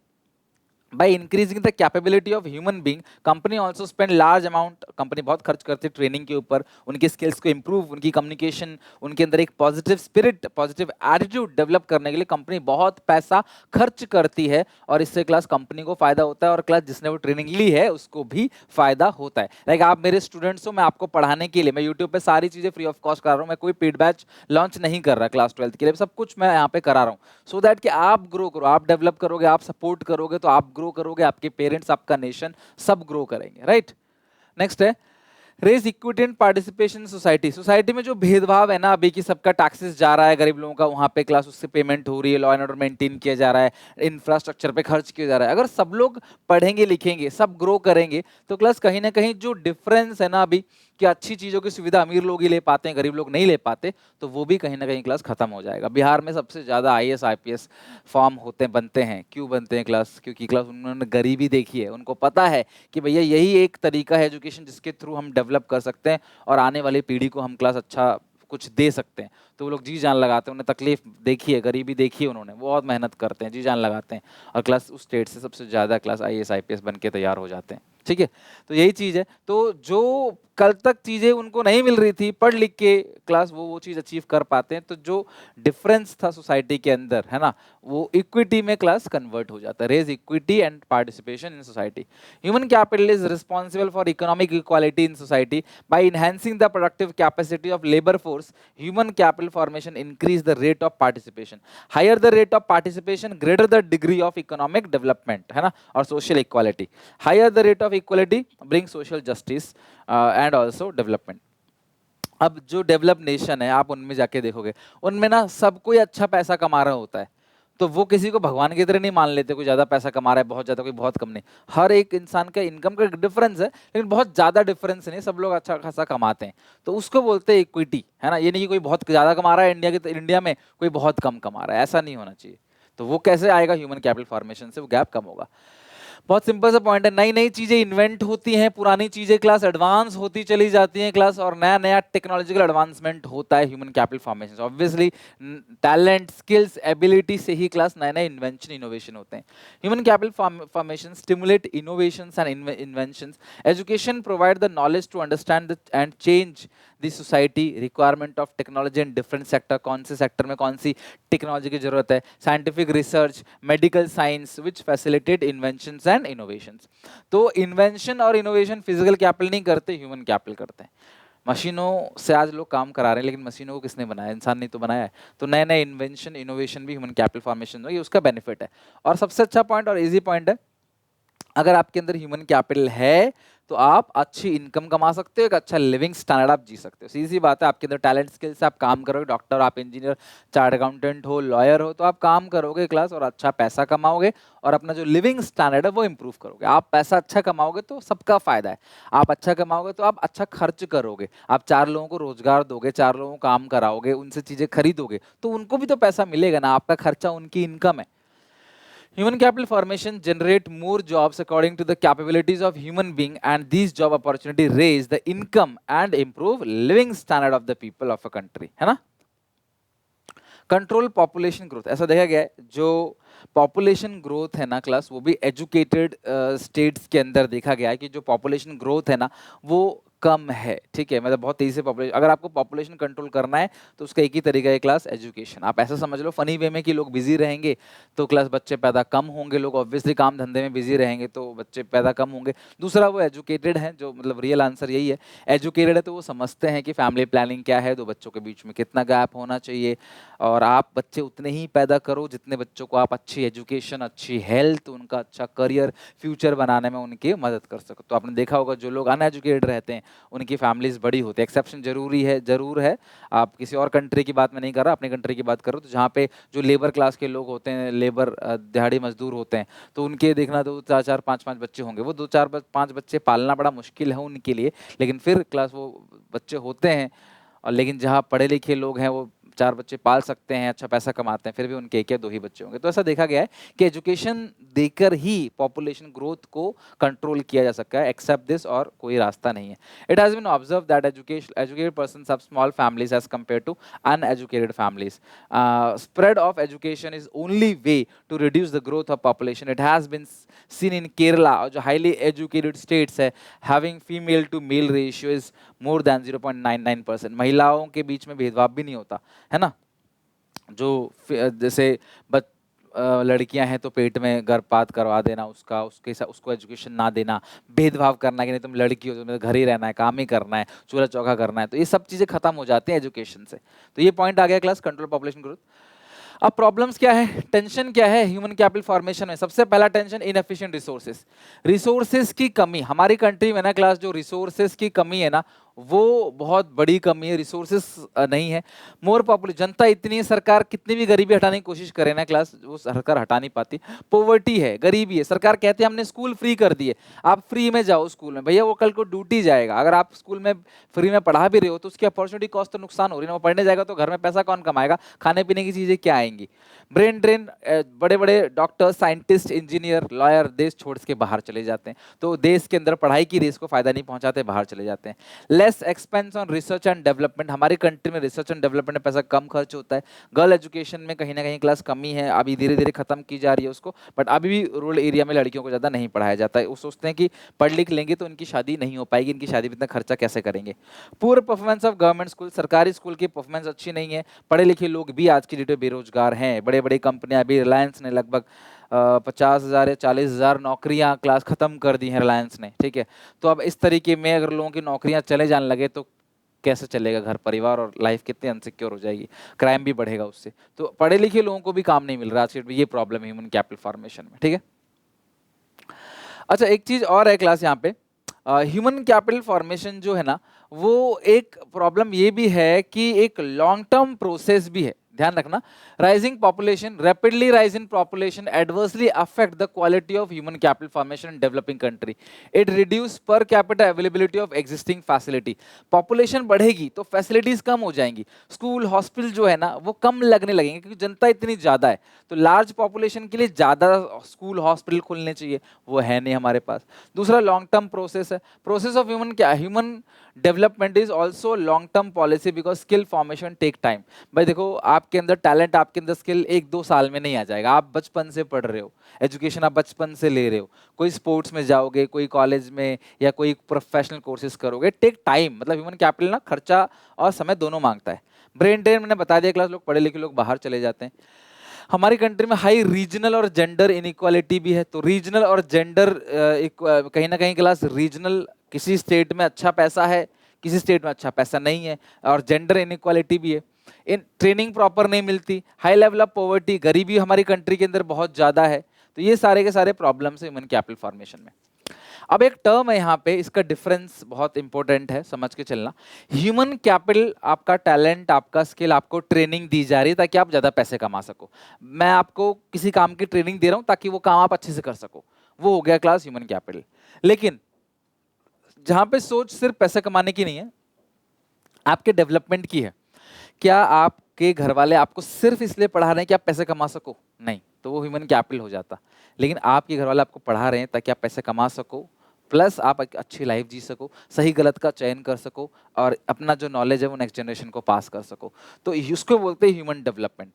by increasing the capability of human being। Company also spend large amount, company बहुत खर्च करती है training के ऊपर, उनके स्किल्स को improve, उनकी communication, उनके अंदर एक positive spirit, positive attitude develop करने के लिए कंपनी बहुत पैसा खर्च करती है, और इससे क्लास कंपनी को फायदा होता है और क्लास जिसने वो ट्रेनिंग ली है उसको भी फायदा होता है। लाइक आप मेरे स्टूडेंट्स हो, मैं आपको पढ़ाने के लिए मैं यूट्यूब पे सारी चीजें फ्री ऑफ कॉस्ट करा रहा हूँ, मैं कोई पेड बैच लॉन्च नहीं कर रहा क्लास 12th के लिए, सब कुछ मैं यहाँ पे करा रहा हूँ सो दैट कि आप ग्रो करो, आप डेवलप करोगे, आप सपोर्ट करोगे तो आप ग्रो करोगे, आपके पेरेंट्स, आपका नेशन सब ग्रो करेंगे, राइट। नेक्स्ट है raise equity and participation society. Society में जो भेदभाव है ना अभी कि सबका टैक्सेस जा रहा है गरीब लोगों का, वहां पे क्लास उससे पेमेंट हो रही है, लॉ एंड ऑर्डर मेंटेन किया जा रहा है, इंफ्रास्ट्रक्चर पे खर्च किया जा रहा है। अगर सब लोग पढ़ेंगे लिखेंगे, सब ग्रो करेंगे, तो क्लास कहीं ना कहीं जो डिफरेंस है ना अभी कि अच्छी चीजों की सुविधा अमीर लोग ही ले पाते हैं, गरीब लोग नहीं ले पाते, तो वो भी कहीं ना कहीं क्लास खत्म हो जाएगा। बिहार में सबसे ज्यादा आईएएस आईपीएस फॉर्म होते बनते हैं, क्यों बनते हैं क्लास? क्योंकि क्लास उन्होंने गरीबी देखी है, उनको पता है कि भैया यही एक तरीका है एजुकेशन जिसके थ्रू हम डेवलप कर सकते हैं और आने वाली पीढ़ी को हम क्लास अच्छा कुछ दे सकते हैं। तो वो लोग जी जान लगाते हैं, उन्हें तकलीफ देखी है, गरीबी देखी है, उन्होंने बहुत मेहनत करते हैं, जी जान लगाते हैं, और क्लास उस स्टेट से सबसे ज़्यादा क्लास आईएएस आईपीएस बन के तैयार हो जाते हैं। ठीक है, तो यही चीज़ है। तो जो कल तक चीज़ें उनको नहीं मिल रही थी, पढ़ लिख के क्लास वो चीज़ अचीव कर पाते हैं। तो जो डिफरेंस था सोसाइटी के अंदर है ना, वो इक्विटी में क्लास कन्वर्ट हो जाता है। Raise equity and participation in society. Human capital is responsible for economic equality in society by enhancing the productive capacity of labour force. Human capital formation increase the rate of participation. Higher the rate of participation, greater the degree of economic development, है ना, और social equality. Higher the rate of equality bring social justice and also development. अब जो develop nation है आप उनमें जाके देखोगे, उनमें ना सब कोई अच्छा पैसा कमा रहा होता है, तो वो किसी को भगवान की तरह नहीं मान लेते, कोई ज्यादा पैसा कमा रहा है बहुत ज्यादा, कोई बहुत कम नहीं। हर एक इंसान का इनकम का डिफरेंस है, लेकिन बहुत ज्यादा डिफरेंस नहीं, सब लोग अच्छा खासा कमाते हैं, तो उसको बोलते हैं इक्विटी, है ना। ये नहीं कि कोई बहुत ज्यादा कमा रहा है इंडिया में कोई बहुत कम कमा रहा है, ऐसा नहीं होना चाहिए। तो वो कैसे आएगा? ह्यूमन कैपिटल फॉर्मेशन से वो गैप कम होगा। बहुत सिंपल सा पॉइंट है, नई नई चीजें इन्वेंट होती हैं, पुरानी चीजें क्लास एडवांस होती चली जाती हैं क्लास, और नया नया टेक्नोलॉजिकल एडवांसमेंट होता है human capital formation. Obviously talent, skills, ability से ही क्लास नए नए इन्वेंशन, इनोवेशन होते हैं। Human capital formation stimulate innovations and inventions. Education provide the knowledge to understand and change the society. Requirement of technology in different sector, कौन से sector में कौन सी टेक्नोलॉजी की जरूरत है। Scientific research, medical science which facilitate inventions and innovations. तो invention और innovation physical capital नहीं करते, ह्यूमन कैपिटल करते हैं। मशीनों से आज लोग काम करा रहे हैं, लेकिन मशीनों को किसने बनाया? इंसान ने तो बनाया है। तो नए नए इन्वेंशन, इनोवेशन भी ह्यूमन कैपिटल फॉर्मेशन हो, ये उसका बेनिफिट है। और सबसे अच्छा पॉइंट और इजी पॉइंट है, अगर आपके अंदर ह्यूमन कैपिटल है तो आप अच्छी इनकम कमा सकते हो, एक अच्छा लिविंग स्टैंडर्ड आप जी सकते हो। सीधी सी बात है, आपके अंदर टैलेंट स्किल से आप काम करोगे, डॉक्टर, आप इंजीनियर, चार्ट अकाउंटेंट हो, लॉयर हो, तो आप काम करोगे क्लास और अच्छा पैसा कमाओगे और अपना जो लिविंग स्टैंडर्ड है वो इंप्रूव करोगे। आप पैसा अच्छा कमाओगे तो सबका फायदा है, आप अच्छा कमाओगे तो आप अच्छा खर्च करोगे, आप 4 लोगों को रोजगार दोगे, 4 लोगों को काम कराओगे, उनसे चीजें खरीदोगे तो उनको भी तो पैसा मिलेगा ना, आपका खर्चा उनकी इनकम है। Human capital formation generate more jobs according to the capabilities of human being, and these job opportunity raise the income and improve living standard of the people of a country, है ना? Control population growth, ऐसा देखा गया है जो population growth है ना class, वो भी एजुकेटेड स्टेट्स के अंदर देखा गया है कि जो पॉपुलेशन ग्रोथ है ना वो कम है, ठीक है, मतलब बहुत तेजी से पॉपुलेशन, अगर आपको पॉपुलेशन कंट्रोल करना है तो उसका एक ही तरीका है क्लास, एजुकेशन। आप ऐसा समझ लो फनी वे में कि लोग बिजी रहेंगे तो क्लास बच्चे पैदा कम होंगे, लोग ऑब्वियसली काम धंधे में बिजी रहेंगे तो बच्चे पैदा कम होंगे। दूसरा वो एजुकेटेड है, जो मतलब रियल आंसर यही है, एजुकेटेड है तो वो समझते हैं कि फैमिली प्लानिंग क्या है, 2 बच्चों के बीच में कितना गैप होना चाहिए, और आप बच्चे उतने ही पैदा करो जितने बच्चों को आप अच्छी एजुकेशन, अच्छी हेल्थ, उनका अच्छा करियर, फ्यूचर बनाने में उनकी मदद कर सको। तो आपने देखा होगा जो लोग अनएजुकेटेड रहते हैं उनकी फैमिलीज बड़ी होती है, एक्सेप्शन जरूर है, आप किसी और कंट्री की बात में नहीं कर रहा, अपनी कंट्री की बात करो, तो जहाँ पे जो लेबर क्लास के लोग होते हैं, लेबर दिहाड़ी मजदूर होते हैं, तो उनके देखना 2 4 4 5 5 बच्चे होंगे, वो 2 4 5 बच्चे पालना बड़ा मुश्किल है उनके लिए, लेकिन फिर क्लास वो बच्चे होते हैं। और लेकिन जहाँ पढ़े लिखे लोग हैं वो 4 बच्चे पाल सकते हैं, अच्छा पैसा कमाते हैं, फिर भी उनके 1 या 2 ही बच्चे होंगे। तो ऐसा देखा गया है कि एजुकेशन देकर ही पॉपुलेशन ग्रोथ को कंट्रोल किया जा सकता है, एक्सेप्ट दिस और कोई रास्ता नहीं है। It has been observe that educated persons have small families as compare to uneducated families. Spread of education is only way to reduce the growth of population. It has been seen in Kerala, जो highly educated states है, having female to male ratio is more than 0.99%। महिलाओं के बीच में भेदभाव भी नहीं होता है ना, जो जैसे लड़कियां हैं तो पेट में गर्भपात करवा देना, उसका उसके साथ उसको एजुकेशन ना देना, भेदभाव करना कि नहीं तुम लड़की हो तो तुम्हें घर ही रहना है, काम ही करना है, चूल्हा चौका करना है, तो ये सब चीजें खत्म हो जाती हैं एजुकेशन से। तो ये पॉइंट आ गया क्लास, कंट्रोल पॉपुलेशन ग्रोथ। अब प्रॉब्लम्स क्या है, टेंशन क्या है ह्यूमन कैपिटल फॉर्मेशन में? सबसे पहला टेंशन इनएफिशिएंट रिसोर्सेज, रिसोर्सेज की कमी हमारी कंट्री में ना क्लास, जो रिसोर्सेज की कमी है ना वो बहुत बड़ी कमी है, रिसोर्सेज नहीं है। मोर पॉपुलेशन, जनता इतनी है, सरकार कितनी भी गरीबी हटाने की कोशिश करे ना क्लास, वो सरकार हटा नहीं पाती। पॉवर्टी है, गरीबी है, सरकार कहते हैं हमने स्कूल फ्री कर दिए, आप फ्री में जाओ स्कूल में, भैया वो कल को ड्यूटी जाएगा, अगर आप स्कूल में फ्री में पढ़ा भी रहे हो तो उसकी अपॉर्चुनिटी कॉस्ट तो नुकसान हो रही है ना, वो पढ़ने जाएगा तो घर में पैसा कौन कमाएगा, खाने पीने की चीजें क्या आएंगी। ब्रेन ड्रेन, बड़े बड़े डॉक्टर, साइंटिस्ट, इंजीनियर, लॉयर देश छोड़ के बाहर चले जाते हैं, तो देश के अंदर पढ़ाई की रेस को फायदा नहीं पहुंचाते, बाहर चले जाते हैं। Less expense on research and development, हमारी कंट्री में रिसर्च एंड डेवलपमेंट में पैसा कम खर्च होता है। गर्ल एजुकेशन में कहीं ना कहीं क्लास कमी है, अभी धीरे धीरे खत्म की जा रही है उसको, बट अभी भी रूरल एरिया में लड़कियों को ज़्यादा नहीं पढ़ाया जाता है, वो सोचते हैं कि पढ़ लिख लेंगे तो उनकी शादी नहीं हो पाएगी, इनकी शादी में इतना खर्चा कैसे करेंगे। Poor performance of government school, सरकारी स्कूल की परफॉर्मेंस अच्छी नहीं है, पढ़े लिखे लोग भी आज की डेट में बेरोजगार हैं, बड़े बड़ी कंपनियां, अभी रिलायंस ने लगभग 50,000 या 40,000 नौकरियां क्लास खत्म कर दी हैं रिलायंस ने, ठीक है। तो अब इस तरीके में अगर लोगों की नौकरियां चले जाने लगे तो कैसे चलेगा घर परिवार, और लाइफ कितनी अनसिक्योर हो जाएगी, क्राइम भी बढ़ेगा उससे। तो पढ़े लिखे लोगों को भी काम नहीं मिल रहा आज के डेट में, ये प्रॉब्लम है ह्यूमन कैपिटल फॉर्मेशन में, ठीक है। अच्छा, एक चीज और है क्लास यहाँ पे, ह्यूमन कैपिटल फॉर्मेशन जो है ना वो एक प्रॉब्लम ये भी है कि एक लॉन्ग टर्म प्रोसेस भी है, ध्यान रखना। Rising population, rapidly rise in population adversely affect the quality of human capital formation in developing country. It reduce per capita availability of existing facility. Population बढ़ेगी तो फैसिलिटीज कम हो जाएंगी, स्कूल हॉस्पिटल जो है ना वो कम लगने लगेंगे क्योंकि जनता इतनी ज्यादा है, तो लार्ज पॉपुलेशन के लिए ज्यादा स्कूल हॉस्पिटल खुलने चाहिए, वो है नहीं हमारे पास। दूसरा लॉन्ग टर्म प्रोसेस है, प्रोसेस ऑफ ह्यूमन क्या, human development is also long term policy because skill formation take time. भाई देखो, आपके अंदर टैलेंट, आपके अंदर स्किल 1-2 साल में नहीं आ जाएगा, आप बचपन से पढ़ रहे हो, एजुकेशन आप बचपन से ले रहे हो, कोई स्पोर्ट्स में जाओगे, कोई कॉलेज में या कोई प्रोफेशनल कोर्सेज करोगे, टेक टाइम। मतलब ह्यूमन कैपिटल ना खर्चा और समय दोनों मांगता है। ब्रेन ड्रेन मैंने बता दिया क्लास, लोग पढ़े लिखे लोग बाहर चले जाते हैं। हमारी कंट्री में हाई रीजनल और जेंडर इनइक्वालिटी भी है, तो रीजनल और जेंडर कहीं ना कहीं क्लास, रीजनल किसी स्टेट में अच्छा पैसा है, किसी स्टेट में अच्छा पैसा नहीं है, और जेंडर इनइक्वालिटी भी है, इन ट्रेनिंग प्रॉपर नहीं मिलती, हाई लेवल ऑफ पॉवर्टी, गरीबी हमारी कंट्री के अंदर बहुत ज़्यादा है। तो ये सारे के सारे प्रॉब्लम्स है ह्यूमन कैपिटल फॉर्मेशन में। अब एक टर्म है यहाँ पे, इसका डिफरेंस बहुत इंपॉर्टेंट है, समझ के चलना। ह्यूमन कैपिटल आपका टैलेंट, आपका स्किल, आपको ट्रेनिंग दी जा रही है ताकि आप ज़्यादा पैसे कमा सको। मैं आपको किसी काम की ट्रेनिंग दे रहा हूँ ताकि वो काम आप अच्छे से कर सको, वो हो गया क्लास ह्यूमन कैपिटल। लेकिन जहाँ पे सोच सिर्फ पैसे कमाने की नहीं है, आपके डेवलपमेंट की है। क्या आपके घर वाले आपको सिर्फ इसलिए पढ़ा रहे हैं कि आप पैसे कमा सको? नहीं, तो वो ह्यूमन कैपिटल हो जाता। लेकिन आपके घर वाले आपको पढ़ा रहे हैं ताकि आप पैसे कमा सको, प्लस आप एक अच्छी लाइफ जी सको, सही गलत का चयन कर सको, और अपना जो नॉलेज है वो नेक्स्ट जनरेशन को पास कर सको। तो इसको बोलते हैं ह्यूमन डेवलपमेंट।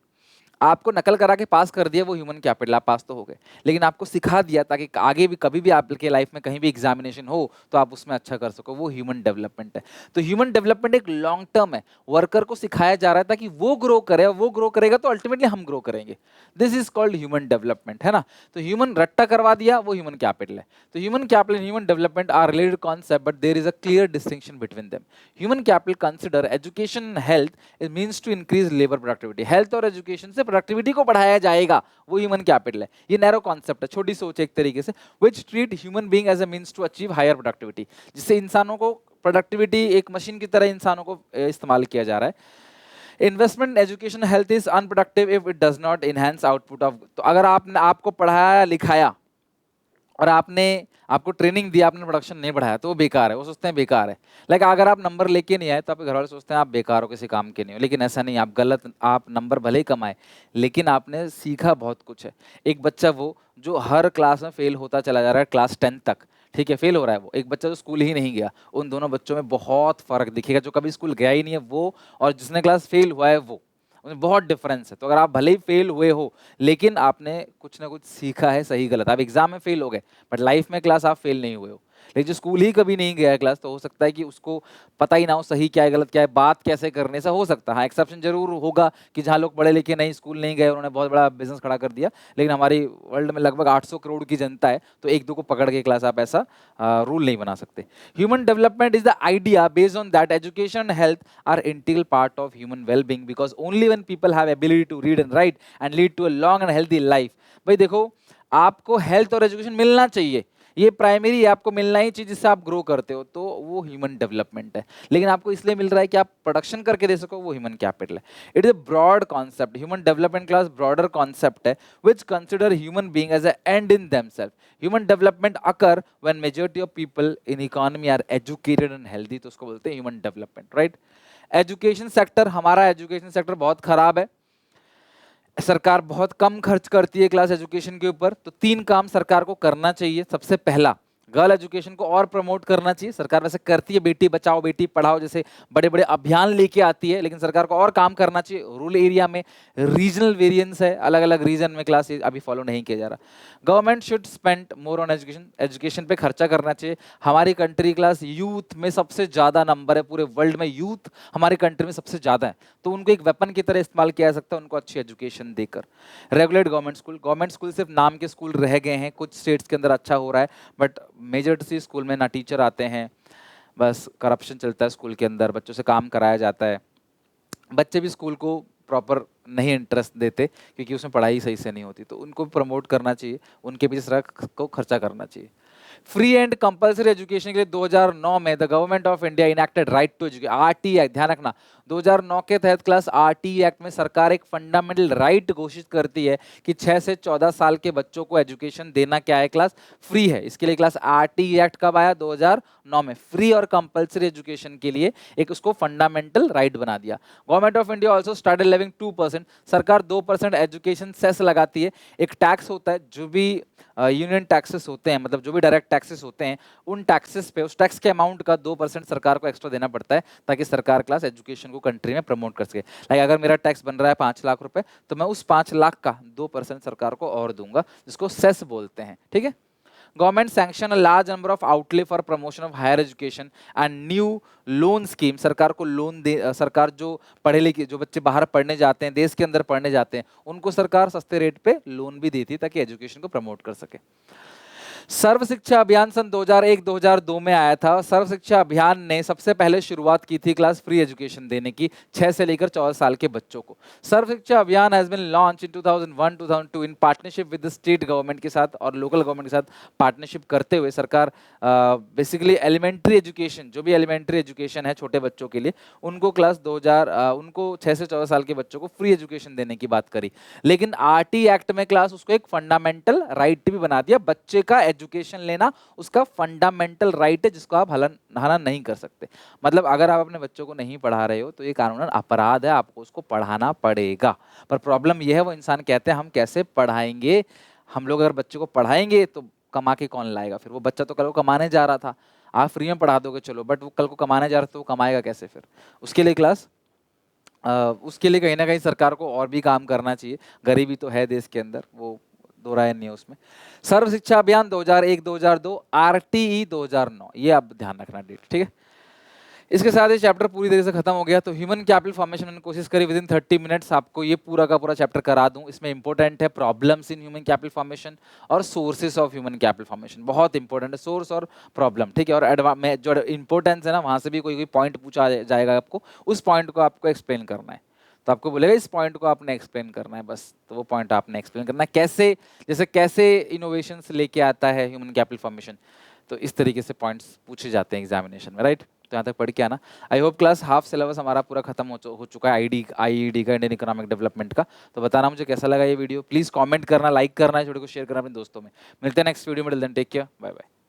आपको नकल करा के पास कर दिया, वो ह्यूमन कैपिटल, आप पास तो हो गए, लेकिन आपको सिखा दिया ताकि आगे भी कभी भी आपके लाइफ में कहीं भी एग्जामिनेशन हो तो आप उसमें अच्छा कर सको, वो ह्यूमन डेवलपमेंट है। तो ह्यूमन डेवलपमेंट एक लॉन्ग टर्म है, वर्कर को सिखाया जा रहा है ताकि वो ग्रो करे, वो ग्रो करेगा तो अल्टीमेटली हम ग्रो करेंगे। This is called human development, है ना। तो ह्यूमन रट्टा करवा दिया, वो ह्यूमन कैपिटल है। तो human capital and human development are related concept, but there is a clear distinction between them. Human capital consider education health, it means to increase labour productivity. Health और education से productivity को बढ़ाया जाएगा, वो human capital है। ये narrow concept है, छोटी सोच एक तरीके से, which treat human being as a means to achieve higher productivity, जिससे इंसानों को प्रोडक्टिविटी एक मशीन की तरह इंसानों को इस्तेमाल किया जा रहा है। Investment education health is unproductive if it does not enhance output of. तो अगर आपने आपको पढ़ाया लिखाया और आपको ट्रेनिंग दी, आपने प्रोडक्शन नहीं बढ़ाया तो वो बेकार है, वो सोचते हैं बेकार है। लाइक अगर आप नंबर लेके नहीं आए तो आपके घर वाले सोचते हैं आप बेकार हो, किसी काम के नहीं हो। लेकिन ऐसा नहीं, आप गलत, आप नंबर भले ही कमाए लेकिन आपने सीखा बहुत कुछ है। एक बच्चा वो जो हर क्लास में फेल होता चला जा रहा है, क्लास 10 तक, ठीक है, फेल हो रहा है वो, एक बच्चा जो स्कूल ही नहीं गया, उन दोनों बच्चों में बहुत फर्क दिखेगा। जो कभी स्कूल गया ही नहीं है वो, और जिसने क्लास फेल हुआ है वो, उनमें बहुत डिफरेंस है। तो अगर आप भले ही फेल हुए हो लेकिन आपने कुछ ना कुछ सीखा है, सही गलत। आप एग्जाम में फेल हो गए बट लाइफ में क्लास आप फेल नहीं हुए हो। लेकिन जो स्कूल ही कभी नहीं गया है क्लास, तो हो सकता है कि उसको पता ही ना हो सही क्या है गलत क्या है, बात कैसे करने से हो सकता है। हाँ, एक्सेप्शन जरूर होगा कि जहाँ लोग पढ़े लिखे नहीं, स्कूल नहीं गए, उन्होंने बहुत बड़ा बिजनेस खड़ा कर दिया। लेकिन हमारी वर्ल्ड में लगभग 800 करोड़ की जनता है, तो एक दो को पकड़ के क्लास आप ऐसा रूल नहीं बना सकते। Human development is the idea based on that education and health are integral part of human wellbeing, because only when people have ability to read and write and lead to a long and healthy life. भाई देखो, आपको health और education मिलना चाहिए, ये primary है, आपको मिलना ही चाहिए जिससे आप ग्रो करते हो, तो वो ह्यूमन डेवलपमेंट है। लेकिन आपको इसलिए मिल रहा है कि आप प्रोडक्शन करके दे सको, वो ह्यूमन कैपिटल है। It is a broad concept, human development class broader concept है which consider human being as a end in themselves. Human development occur when majority of people in economy are educated and healthy, तो उसको बोलते हैं human development, right. Education sector, हमारा education sector बहुत खराब है, सरकार बहुत कम खर्च करती है क्लास एजुकेशन के ऊपर। तो 3 काम सरकार को करना चाहिए। सबसे पहला, गर्ल एजुकेशन को और प्रमोट करना चाहिए। सरकार वैसे करती है, बेटी बचाओ बेटी पढ़ाओ जैसे बड़े बड़े अभियान लेके आती है, लेकिन सरकार को और काम करना चाहिए। रूरल एरिया में रीजनल वेरिएंस है, अलग अलग रीजन में क्लास अभी फॉलो नहीं किया जा रहा। Government should spend more on education, education पे खर्चा करना चाहिए। हमारी कंट्री क्लास यूथ में सबसे ज्यादा नंबर है, पूरे वर्ल्ड में यूथ हमारी कंट्री में सबसे ज्यादा है, तो उनको एक वेपन की तरह इस्तेमाल किया जा सकता है, उनको अच्छी एजुकेशन देकर। रेगुलेट गवर्नमेंट स्कूल सिर्फ नाम के स्कूल रह गए हैं, कुछ स्टेट्स के अंदर अच्छा हो रहा है, बट मेजॉरिटी स्कूल में ना टीचर आते हैं, बस करप्शन चलता है स्कूल के अंदर, बच्चों से काम कराया जाता है। बच्चे भी स्कूल को प्रॉपर नहीं इंटरेस्ट देते क्योंकि उसमें पढ़ाई सही से नहीं होती, तो उनको प्रमोट करना चाहिए, उनके पीछे सरकार को खर्चा करना चाहिए। फ्री एंड कंपलसरी एजुकेशन के लिए 2009 में the government of India enacted right to education, RT act, ध्यान रखना 2009 के तहत क्लास आरटी एक्ट में सरकार एक फंडामेंटल राइट घोषित करती है कि 6 से 14 साल के बच्चों को एजुकेशन देना क्या है, क्लास फ्री है। इसके लिए क्लास आरटी एक्ट कब आया? 2009 में। फ्री और कंपलसरी एजुकेशन के लिए एक उसको फंडामेंटल राइट बना दिया। Government of India also started levying 2%, सरकार 2% एजुकेशन सेस लगाती है। एक टैक्स होता है, जो भी यूनियन टैक्सेस होते हैं, मतलब जो भी डायरेक्ट टैक्सेस होते हैं, उन टैक्सेस पे उस टैक्स के अमाउंट का 2% सरकार को एक्स्ट्रा देना पड़ता है ताकि सरकार क्लास एजुकेशन को कंट्री में प्रमोट कर सके। लाइक अगर मेरा टैक्स बन रहा है 5 लाख रुपए, तो मैं उस 5 लाख का 2% सरकार को और दूंगा, जिसको सेस बोलते हैं, ठीक है। Government sanction a large number of outlay for promotion of higher education and new loan scheme. सरकार को लोन दे, सरकार जो पढ़े लिखे जो बच्चे बाहर पढ़ने जाते हैं, देश के अंदर पढ़ने जाते हैं, उनको सरकार सस्ते रेट पे लोन भी देती है ताकि एजुकेशन को प्रमोट कर सके। सर्व शिक्षा अभियान सन 2001-2002 में आया था। सर्व शिक्षा अभियान ने सबसे पहले शुरुआत की थी क्लास फ्री एजुकेशन देने की 6 से लेकर 14 साल के बच्चों को। Sarva Shiksha Abhiyan has been launch in 2001-2002 in partnership with the state government के साथ और लोकल गवर्नमेंट के साथ पार्टनरशिप करते हुए सरकार बेसिकली एलिमेंट्री एजुकेशन, जो भी एलिमेंट्री एजुकेशन है छोटे बच्चों के लिए, उनको उनको 6 से 14 साल के बच्चों को फ्री एजुकेशन देने की बात करी। लेकिन आरटी एक्ट में क्लास उसको एक फंडामेंटल राइट भी बना दिया। बच्चे का एजुकेशन लेना उसका फंडामेंटल राइट है, जिसको आप हनन नहीं कर सकते। मतलब अगर आप अपने बच्चों को नहीं पढ़ा रहे हो तो ये कानूनन अपराध है, आपको उसको पढ़ाना पड़ेगा। पर प्रॉब्लम यह है, वो इंसान कहते हैं हम कैसे पढ़ाएंगे। हम लोग अगर बच्चे को पढ़ाएंगे तो कमा के कौन लाएगा? फिर वो बच्चा तो कल को कमाने जा रहा था, आप फ्री में पढ़ा दोगे चलो, बट वो कल को कमाने जा रहा था तो वो कमाएगा कैसे? फिर उसके लिए उसके लिए कहीं ना कहीं सरकार को और भी काम करना चाहिए। गरीबी तो है देश के अंदर, वो दो राय नहीं है उसमें। सर्व शिक्षा अभियान 2001-2002, आरटीई 2009, ये आप ध्यान रखना डेट, ठीक है। इसके साथ ये चैप्टर पूरी तरीके से खत्म हो गया। तो ह्यूमन कैपिटल फॉर्मेशन मैंने कोशिश करी विद इन 30 मिनट्स आपको ये पूरा का पूरा चैप्टर करा दूं। इसमें इंपॉर्टेंट है problems in human capital formation और sources of human capital formation, बहुत इंपॉर्टेंट है सोर्स और प्रॉब्लम, ठीक है। और जो इंपॉर्टेंस है ना, वहां से भी कोई पॉइंट पूछा जाएगा आपको, उस पॉइंट को आपको एक्सप्लेन करना है। तो आपको बोलेगा इस पॉइंट को आपने एक्सप्लेन करना है, बस तो वो पॉइंट आपने एक्सप्लेन करना है। कैसे, जैसे कैसे इनोवेशंस लेके आता है ह्यूमन कैपिटल फॉर्मेशन, तो इस तरीके से पॉइंट्स पूछे जाते हैं एग्जामिनेशन में, राइट। तो यहाँ तक पढ़ के आना। I hope class half syllabus हमारा पूरा खत्म हो चुका है आईईडी का, इंडियन इकोनॉमिक डेवलपमेंट का। तो बताना मुझे कैसा लगा ये वीडियो, प्लीज कमेंट करना, लाइक करना, इस वीडियो को शेयर करना अपने दोस्तों में। मिलते हैं नेक्स्ट वीडियो में, till then take care, bye bye.